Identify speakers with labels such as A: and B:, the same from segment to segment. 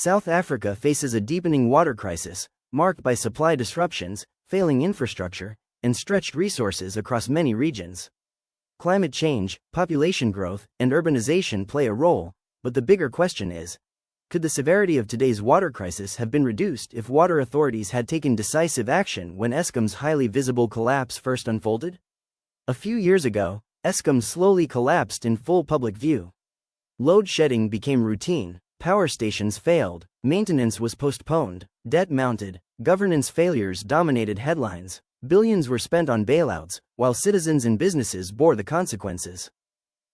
A: South Africa faces a deepening water crisis, marked by supply disruptions, failing infrastructure, and stretched resources across many regions. Climate change, population growth, and urbanization play a role, but the bigger question is, could the severity of today's water crisis have been reduced if water authorities had taken decisive action when Eskom's highly visible collapse first unfolded? A few years ago, Eskom slowly collapsed in full public view. Load shedding became routine, power stations failed, maintenance was postponed, debt mounted, governance failures dominated headlines, billions were spent on bailouts, while citizens and businesses bore the consequences.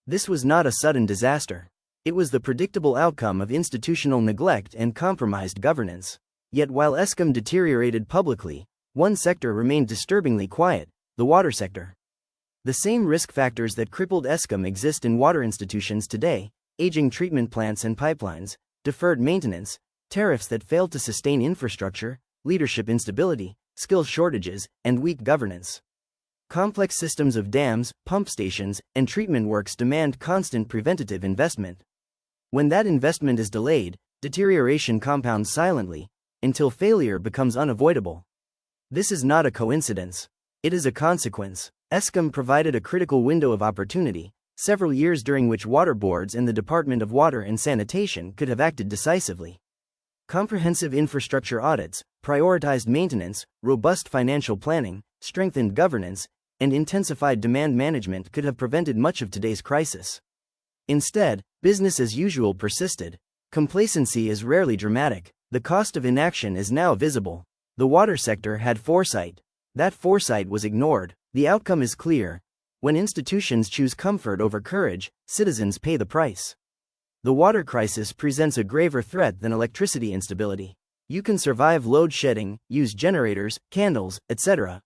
A: This was not a sudden disaster. It was the predictable outcome of institutional neglect and compromised governance. Yet while Eskom deteriorated publicly, one sector remained disturbingly quiet: the water sector. The same risk factors that crippled Eskom exist in water institutions today: aging treatment plants and pipelines, deferred maintenance, tariffs that failed to sustain infrastructure, leadership instability, skill shortages, and weak governance. Complex systems of dams, pump stations, and treatment works demand constant preventative investment. When that investment is delayed, deterioration compounds silently, until failure becomes unavoidable. This is not a coincidence. It is a consequence. Eskom provided a critical window of opportunity, several years during which water boards and the Department of Water and Sanitation could have acted decisively. Comprehensive infrastructure audits, prioritized maintenance, robust financial planning, strengthened governance, and intensified demand management could have prevented much of today's crisis. Instead, business as usual persisted. Complacency is rarely dramatic. The cost of inaction is now visible. The water sector had foresight. That foresight was ignored. The outcome is clear. When institutions choose comfort over courage, citizens pay the price. The water crisis presents a graver threat than electricity instability. You can survive load shedding, use generators, candles, etc.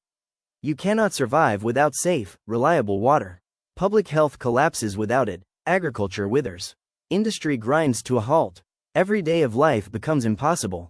A: You cannot survive without safe, reliable water. Public health collapses without it, agriculture withers. Industry grinds to a halt. Every day of life becomes impossible.